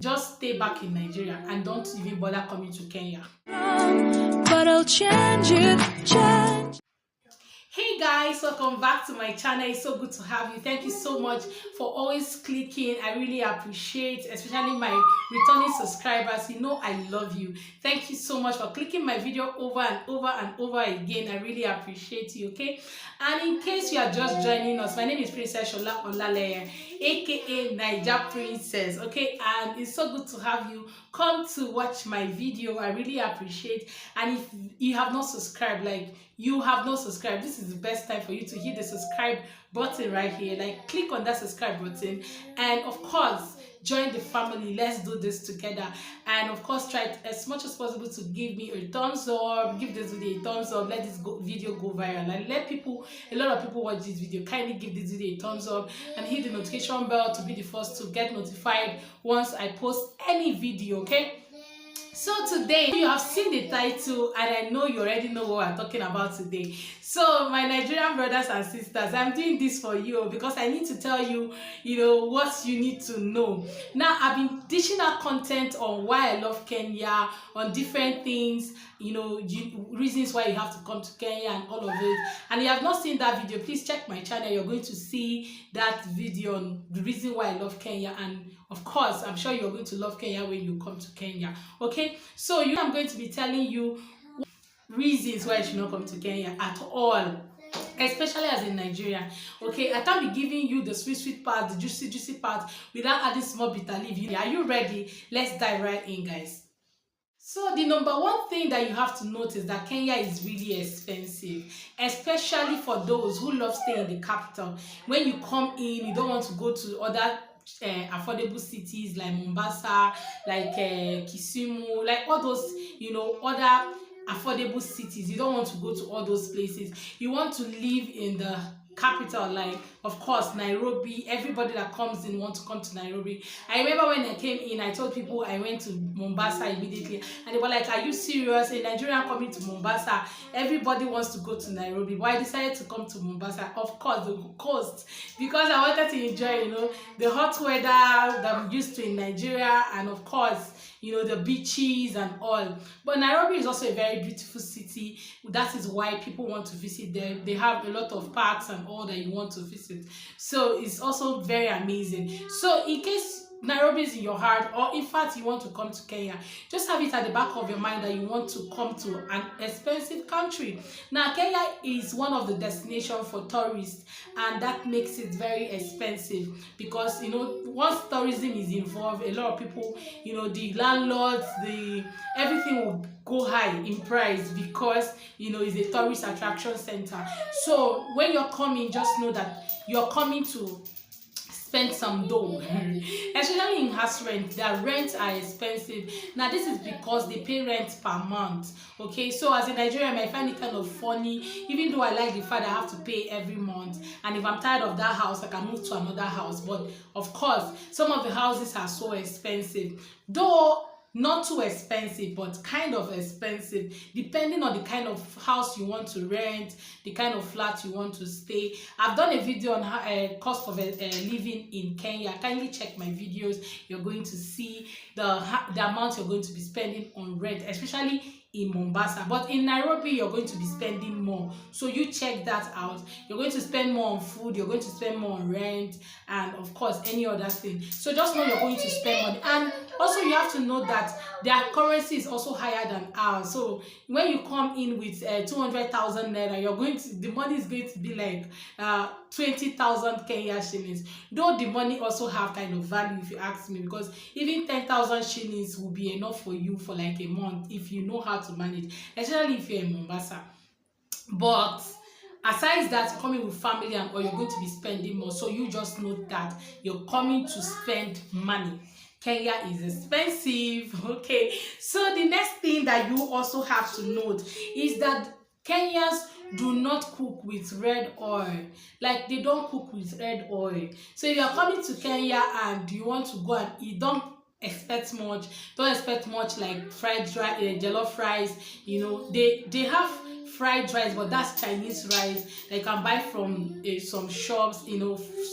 just stay back in Nigeria and don't even bother coming to Kenya. But I'll change it, change. Hey guys, welcome back to my channel. It's so good to have you. Thank you so much for always clicking. I really appreciate, especially my returning subscribers. You know I love you. Thank you so much for clicking my video over and over and over again. I really appreciate you, okay? And in case you are just joining us, my name is Princess Shola Olaleye, aka Naija Princess, okay? And it's so good to have you come to watch my video. I really appreciate. And if you have not subscribed, this is the best time for you to hit the subscribe button right here. Like, click on that subscribe button, and of course join the family. Let's do this together. And of course, try as much as possible to give me a thumbs up. Give this video a thumbs up. Let this video go viral, and let a lot of people watch this video. Kindly give this video a thumbs up and hit the notification bell to be the first to get notified once I post any video, okay? So today, you have seen the title, and I know you already know what I'm talking about today. So my Nigerian brothers and sisters, I'm doing this for you because I need to tell you, what you need to know. Now, I've been dishing out content on why I love Kenya, on different things, reasons why you have to come to Kenya and all of it. And if you have not seen that video, please check my channel. You're going to see that video on the reason why I love Kenya, and of course, I'm sure you're going to love Kenya when you come to Kenya. Okay, so I'm going to be telling you reasons why you should not come to Kenya at all, especially as a Nigerian. Okay, I can't be giving you the sweet part, the juicy part without adding small bitter leaf. Are you ready? Let's dive right in, guys. So the number one thing that you have to notice is that Kenya is really expensive, especially for those who love staying in the capital. When you come in, you don't want to go to other affordable cities like Mombasa, like Kisumu, like all those, other affordable cities. You don't want to go to all those places. You want to live in the capital, like of course Nairobi. Everybody that comes in wants to come to Nairobi. I remember when I came in, I told people I went to Mombasa immediately, and they were like, are you serious? A Nigerian coming to Mombasa? Everybody wants to go to Nairobi. But I decided to come to Mombasa, of course the coast, because I wanted to enjoy the hot weather that I'm used to in Nigeria, and of course the beaches and all. But Nairobi is also a very beautiful city. That is why people want to visit there. They have a lot of parks and all that you want to visit. So it's also very amazing. So in case Nairobi is in your heart, or in fact you want to come to Kenya, just have it at the back of your mind that you want to come to an expensive country. Now, Kenya is one of the destinations for tourists, and that makes it very expensive because once tourism is involved, a lot of people, the landlords, everything will go high in price because it's a tourist attraction center. So when you're coming, just know that you're coming to spend some dough. Especially in house rent, their rents are expensive. Now this is because they pay rent per month. Okay, so as a Nigerian, I find it kind of funny, even though I like the fact that I have to pay every month, and if I'm tired of that house, I can move to another house. But of course, some of the houses are so expensive, though not too expensive, but kind of expensive, depending on the kind of house you want to rent, the kind of flat you want to stay. I've done a video on cost of living in Kenya. Kindly check my videos. You're going to see the amount you're going to be spending on rent, especially in Mombasa. But in Nairobi, you're going to be spending more, so you check that out. You're going to spend more on food, you're going to spend more on rent, and of course any other thing. So just know you're going to spend money. And also you have to know that their currency is also higher than ours. So when you come in with 200,000 naira, the money is going to be like 20,000 Kenya shillings. Though the money also have kind of value, if you ask me, because even 10,000 shillings will be enough for you for like a month if you know how to manage, especially if you're in Mombasa. But aside that, you're coming with family and or you're going to be spending more. So you just know that you're coming to spend money. Kenya is expensive. Okay, so the next thing that you also have to note is that Kenyans do not cook with red oil. Like, they don't cook with red oil. So if you're coming to Kenya and you want to go and eat, don't expect much like fried jollof rice. They have fried rice, but that's Chinese rice that you can buy from some shops,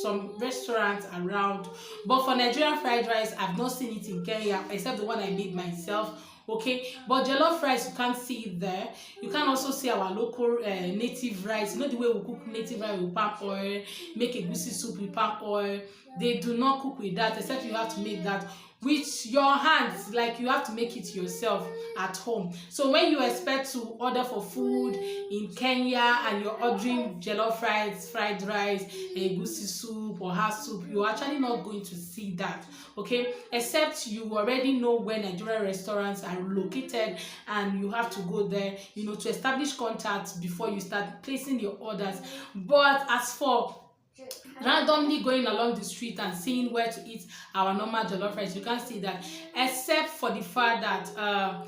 some restaurants around. But for Nigerian fried rice, I've not seen it in Kenya except the one I made myself. Okay, but jollof rice you can't see it there. You can also see our local native rice. You know the way we cook native rice with palm oil, make egusi soup with palm oil. They do not cook with that, except you have to make that with your hands, like you have to make it yourself at home. So when you expect to order for food in Kenya and you're ordering jollof rice, fried rice, egusi soup or hot soup, you're actually not going to see that, okay, except you already know where Nigerian restaurants are located and you have to go there, to establish contacts before you start placing your orders. But as for randomly going along the street and seeing where to eat our normal jollof rice, you can't see that, except for the fact that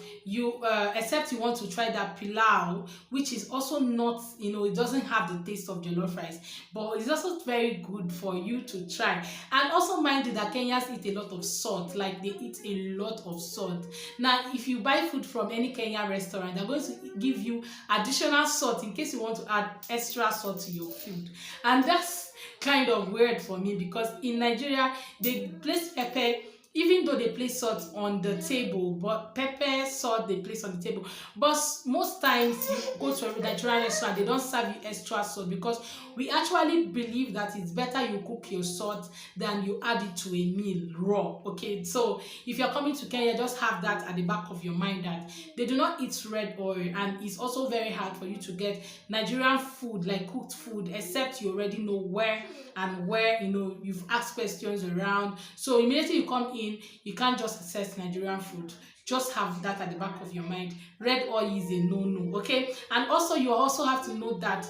except you want to try that pilau, which is also not, it doesn't have the taste of jollof rice, but it's also very good for you to try. And also mind you that Kenyans eat a lot of salt, like they eat a lot of salt. Now if you buy food from any Kenyan restaurant, they're going to give you additional salt in case you want to add extra salt to your food. And that's kind of weird for me, because in Nigeria they place pepper, even though they place salt on the table, but pepper, salt they place on the table. But most times you go to a Nigerian restaurant, they don't serve you extra salt, because we actually believe that it's better you cook your salt than you add it to a meal raw. Okay, so if you're coming to Kenya, just have that at the back of your mind that they do not eat red oil, and it's also very hard for you to get Nigerian food, like cooked food, except you already know where and where, you've asked questions around. So immediately you come in, you can't just access Nigerian food. Just have that at the back of your mind. Red oil is a no-no, okay? And also you also have to know that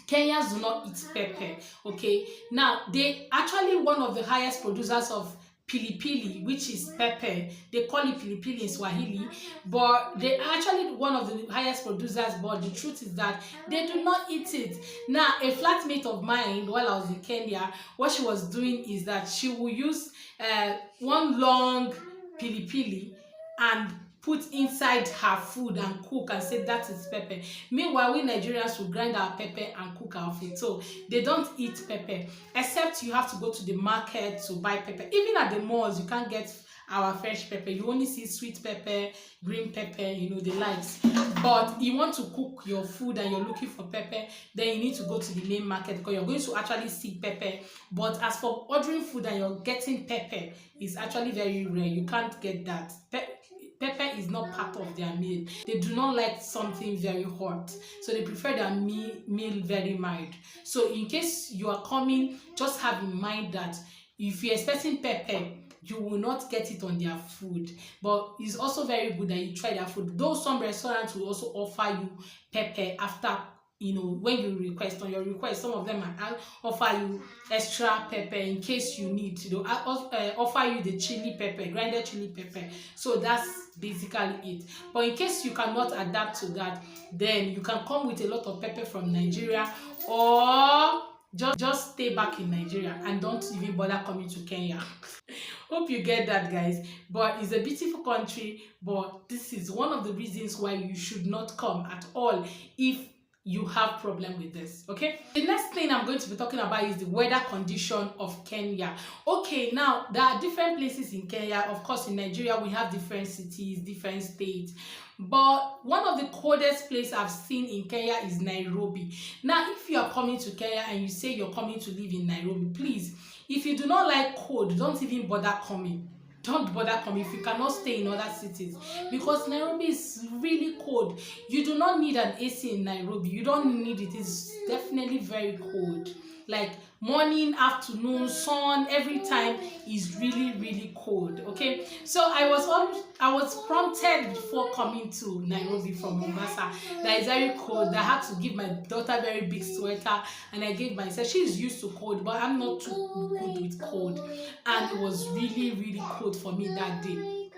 Kenyans do not eat pepper, okay? Now, they actually one of the highest producers of pilipili, which is pepper. They call it pilipili in Swahili, but they are actually one of the highest producers, but the truth is that they do not eat it. Now, a flatmate of mine, while I was in Kenya, what she was doing is that she will use one long pilipili and put inside her food and cook and say that is pepper. Meanwhile, we Nigerians will grind our pepper and cook our food. So they don't eat pepper, except you have to go to the market to buy pepper. Even at the malls, you can't get our fresh pepper. You only see sweet pepper, green pepper, the likes. But you want to cook your food and you're looking for pepper, then you need to go to the main market, because you're going to actually see pepper. But as for ordering food and you're getting pepper, it's actually very rare. You can't get that. Pepper is not part of their meal. They do not like something very hot, so they prefer their meal very mild. So in case you are coming, just have in mind that if you're expecting pepper, you will not get it on their food. But it's also very good that you try their food, though some restaurants will also offer you pepper after, when you request. On your request, some of them might offer you extra pepper in case you need to offer you the chili pepper, grinded chili pepper. So that's basically it. But in case you cannot adapt to that, then you can come with a lot of pepper from Nigeria, or just stay back in Nigeria and don't even bother coming to Kenya. Hope you get that, guys. But it's a beautiful country, but this is one of the reasons why you should not come at all if you have problem with this. Okay, the next thing I'm going to be talking about is the weather condition of Kenya. Okay, now there are different places in Kenya. Of course, in Nigeria we have different cities, different states, but one of the coldest places I've seen in Kenya is Nairobi. Now, if you are coming to Kenya and you say you're coming to live in Nairobi, please, if you do not like cold, don't even bother coming. Don't bother coming if you cannot stay in other cities, because Nairobi is really cold. You do not need an AC in Nairobi. You don't need it. It's definitely very cold. Like morning, afternoon, sun, every time is really, really cold. Okay, so I was prompted before coming to Nairobi from Mombasa that is very cold. I had to give my daughter a very big sweater, and I gave myself. She's used to cold, but I'm not too good with cold, and it was really, really cold for me that day.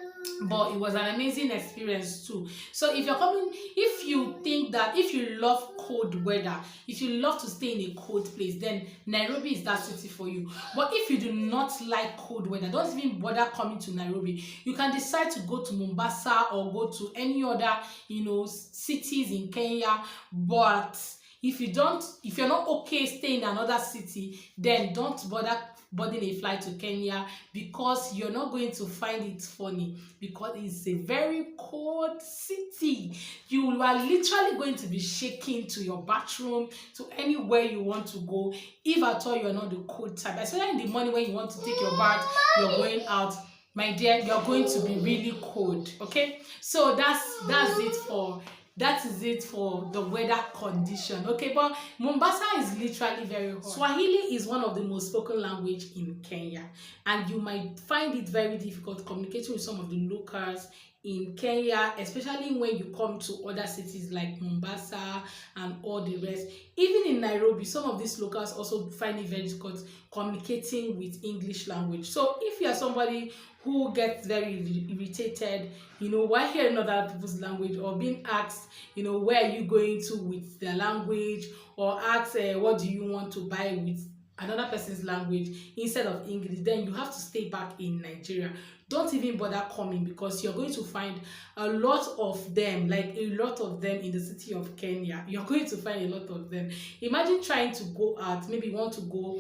but it was an amazing experience too. So if you're coming, if you think that, if you love cold weather, if you love to stay in a cold place, then Nairobi is that city for you. But if you do not like cold weather, don't even bother coming to Nairobi. You can decide to go to Mombasa or go to any other, cities in Kenya. But if you're not okay staying in another city, then don't bother boarding a flight to Kenya, because you're not going to find it funny, because it's a very cold city. You are literally going to be shaking to your bathroom, to anywhere you want to go, if at all you're not the cold type. Especially in the morning when you want to take your bath, you're going out, my dear, you're going to be really cold. Okay, so that is it for the weather condition. Okay, but Mombasa is literally very hot. Swahili is one of the most spoken language in Kenya, and you might find it very difficult communicating with some of the locals in Kenya, especially when you come to other cities like Mombasa and all the rest. Even in Nairobi, some of these locals also find it very difficult communicating with English language. So if you are somebody who gets very irritated, while hearing other people's language, or being asked, where are you going to with their language, or asked, what do you want to buy with another person's language instead of English, then you have to stay back in Nigeria. Don't even bother coming, because you're going to find a lot of them, like a lot of them in the city of Kenya. You're going to find a lot of them. Imagine trying to go out, maybe you want to go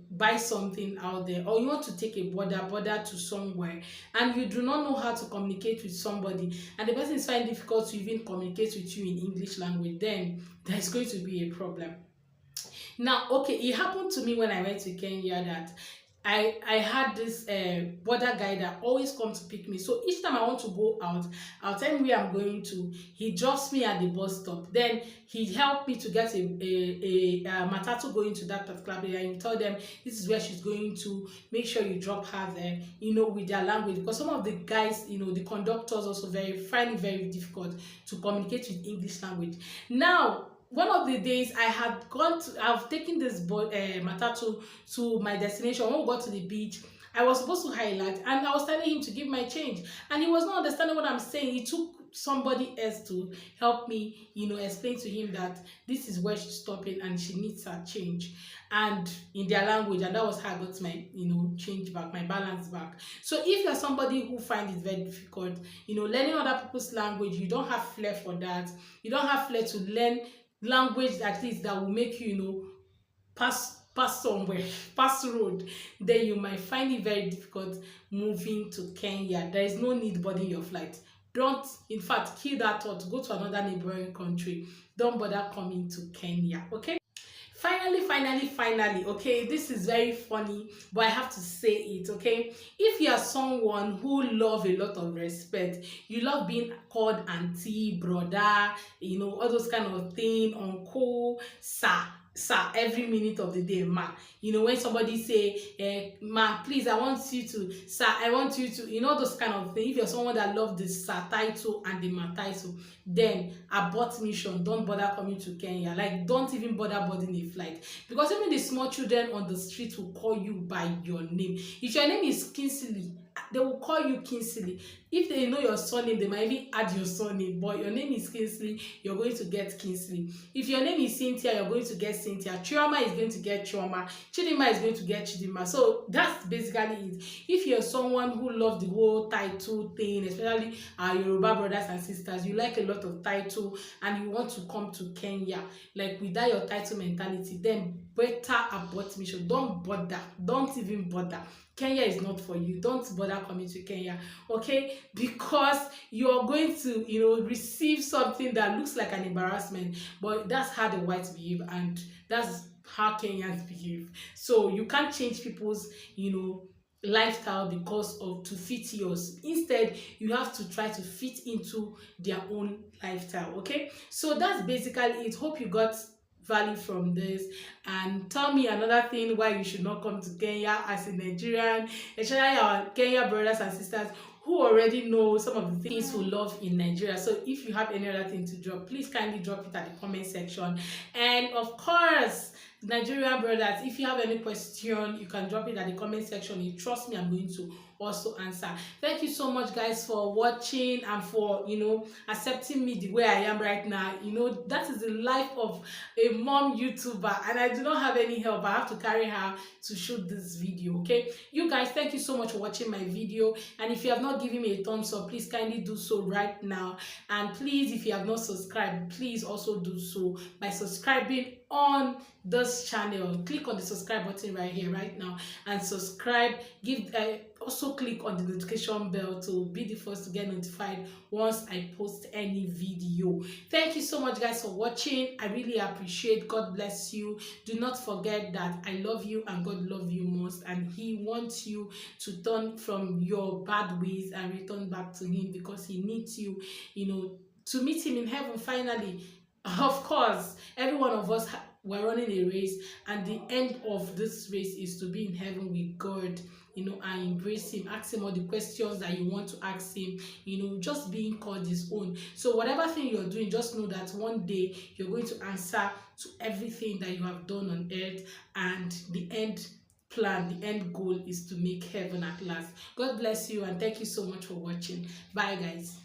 buy something out there, or you want to take a border to somewhere, and you do not know how to communicate with somebody, and the person is finding it difficult to even communicate with you in English language, then there's going to be a problem. Now, okay, it happened to me when I went to Kenya that I had this border guy that always comes to pick me. So each time I want to go out, I'll tell him where I'm going to. He drops me at the bus stop. Then he helped me to get a matatu going to that particular area. And you tell them this is where she's going to. Make sure you drop her there, with their language. Because some of the guys, the conductors also find it very difficult to communicate with English language. Now, one of the days I've taken this matatu to my destination. When we got to the beach, I was supposed to highlight, and I was telling him to give my change, and he was not understanding what I'm saying. He took somebody else to help me, explain to him that this is where she's stopping and she needs her change, and in their language, and that was how I got my, change back, my balance back. So if you're somebody who finds it very difficult, learning other people's language, you don't have flair for that. You don't have flair to learn language at least that will make you, pass somewhere, pass road, then you might find it very difficult moving to Kenya. There is no need boarding your flight. Don't, in fact, kill that thought. Go to another neighboring country. Don't bother coming to Kenya. Okay. Finally, okay, this is very funny, but I have to say it, okay? If you are someone who love a lot of respect, you love being called auntie, brother, all those kind of thing, uncle, sir, every minute of the day, ma. When somebody say, ma, please, I want you to, sir, I want you to, those kind of things. If you're someone that loves the sir title and the ma title, then abort mission. Don't bother coming to Kenya. Like, don't even bother boarding a flight, because even the small children on the street will call you by your name. If your name is Kinsley, they will call you Kinsley. If they know your surname, they might even add your surname, but your name is Kinsley, you're going to get Kinsley. If your name is Cynthia, you're going to get Cynthia. Chioma is going to get Chioma. Chidima is going to get Chidima. So that's basically it. If you're someone who loves the whole title thing, especially our Yoruba brothers and sisters, you like a lot of title and you want to come to Kenya, like without your title mentality, then better abort mission. Don't bother. Don't even bother. Kenya is not for you. Don't bother coming to Kenya, okay? Because you're going to, receive something that looks like an embarrassment, but that's how the whites behave, and that's how Kenyans behave. So you can't change people's, lifestyle because of to fit yours. Instead, you have to try to fit into their own lifestyle, okay? So that's basically it. Hope you got value from this, and tell me another thing why you should not come to Kenya as a Nigerian, especially our Kenya brothers and sisters who already know some of the things we love in Nigeria. So if you have any other thing to drop, please kindly drop it at the comment section. And of course, Nigerian brothers, if you have any question, you can drop it at the comment section. You trust me, I'm going to also answer. Thank you so much, guys, for watching and for accepting me the way I am right now. That is the life of a mom YouTuber, and I do not have any help. I have to carry her to shoot this video. Okay, you guys, thank you so much for watching my video, and if you have not given me a thumbs up, please kindly do so right now. And please, if you have not subscribed, please also do so by subscribing on this channel. Click on the subscribe button right here right now and subscribe. Also click on the notification bell to be the first to get notified once I post any video. Thank you so much, guys, for watching. I really appreciate. God bless you. Do not forget that I love you and God love you most, and He wants you to turn from your bad ways and return back to Him, because He needs you, to meet Him in heaven finally. Of course, every one of us we're running a race, and the end of this race is to be in heaven with God, and embrace Him. Ask Him all the questions that you want to ask Him. Just being called His own. So whatever thing you're doing, just know that one day you're going to answer to everything that you have done on earth, and the end plan, the end goal is to make heaven at last. God bless you, and thank you so much for watching. Bye, guys.